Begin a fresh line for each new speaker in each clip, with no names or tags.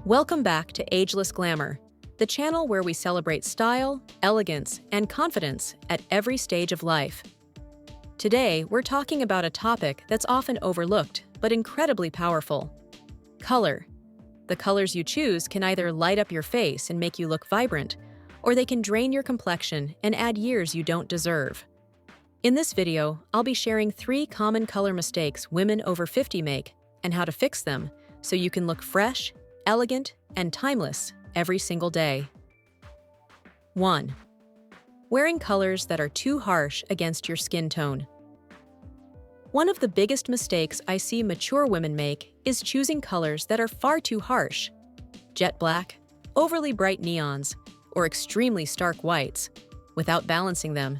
Welcome back to Ageless Glamour, the channel where we celebrate style, elegance, and confidence at every stage of life. Today, we're talking about a topic that's often overlooked, but incredibly powerful: color. The colors you choose can either light up your face and make you look vibrant, or they can drain your complexion and add years you don't deserve. In this video, I'll be sharing 3 common color mistakes women over 50 make and how to fix them so you can look fresh, elegant, and timeless every single day. 1. Wearing colors that are too harsh against your skin tone. One of the biggest mistakes I see mature women make is choosing colors that are far too harsh. Jet black, overly bright neons, or extremely stark whites, without balancing them.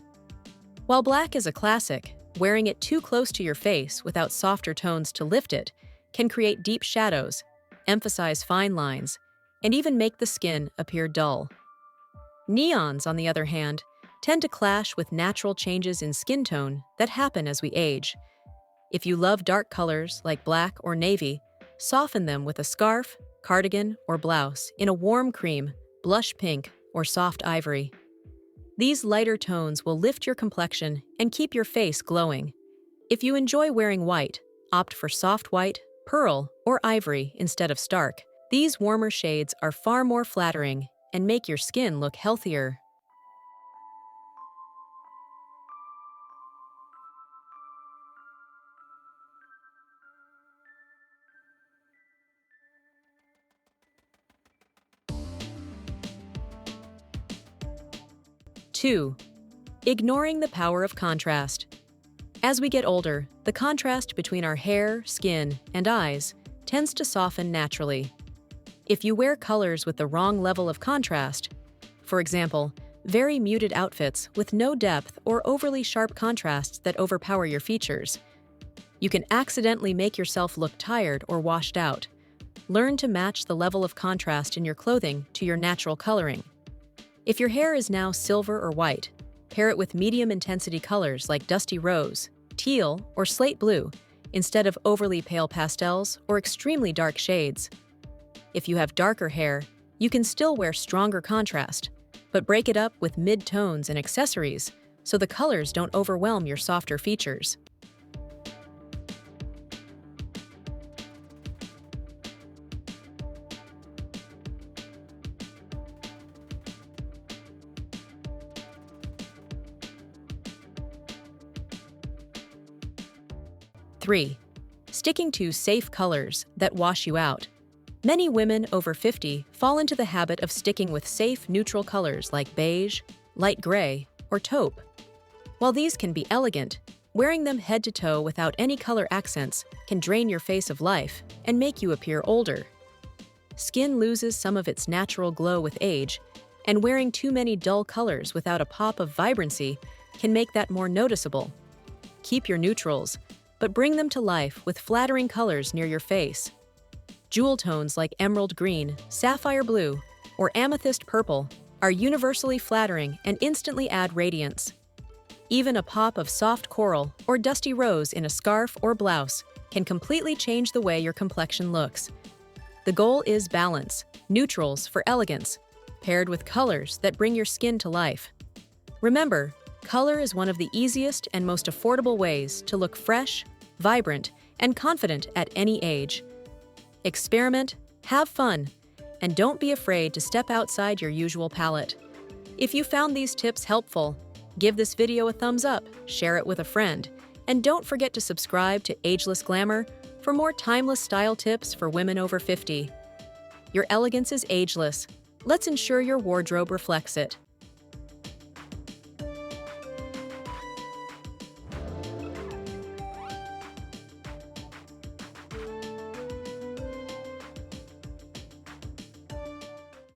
While black is a classic, wearing it too close to your face without softer tones to lift it can create deep shadows, emphasize fine lines, and even make the skin appear dull. Neons, on the other hand, tend to clash with natural changes in skin tone that happen as we age. If you love dark colors like black or navy, soften them with a scarf, cardigan, or blouse in a warm cream, blush pink, or soft ivory. These lighter tones will lift your complexion and keep your face glowing. If you enjoy wearing white, opt for soft white, pearl, or ivory instead of stark. These warmer shades are far more flattering and make your skin look healthier. 2. Ignoring the power of contrast. As we get older, the contrast between our hair, skin, and eyes tends to soften naturally. If you wear colors with the wrong level of contrast, for example, very muted outfits with no depth or overly sharp contrasts that overpower your features, you can accidentally make yourself look tired or washed out. Learn to match the level of contrast in your clothing to your natural coloring. If your hair is now silver or white, pair it with medium-intensity colors like dusty rose, teal, or slate blue, instead of overly pale pastels or extremely dark shades. If you have darker hair, you can still wear stronger contrast, but break it up with mid-tones and accessories so the colors don't overwhelm your softer features. 3. Sticking to safe colors that wash you out. Many women over 50 fall into the habit of sticking with safe, neutral colors like beige, light gray, or taupe. While these can be elegant, wearing them head to toe without any color accents can drain your face of life and make you appear older. Skin loses some of its natural glow with age, and wearing too many dull colors without a pop of vibrancy can make that more noticeable. Keep your neutrals, but bring them to life with flattering colors near your face. Jewel tones like emerald green, sapphire blue, or amethyst purple are universally flattering and instantly add radiance. Even a pop of soft coral or dusty rose in a scarf or blouse can completely change the way your complexion looks. The goal is balance, neutrals for elegance, paired with colors that bring your skin to life. Remember, color is one of the easiest and most affordable ways to look fresh, vibrant, and confident at any age. Experiment, have fun, and don't be afraid to step outside your usual palette. If you found these tips helpful, give this video a thumbs up, share it with a friend, and don't forget to subscribe to Ageless Glamour for more timeless style tips for women over 50. Your elegance is ageless. Let's ensure your wardrobe reflects it.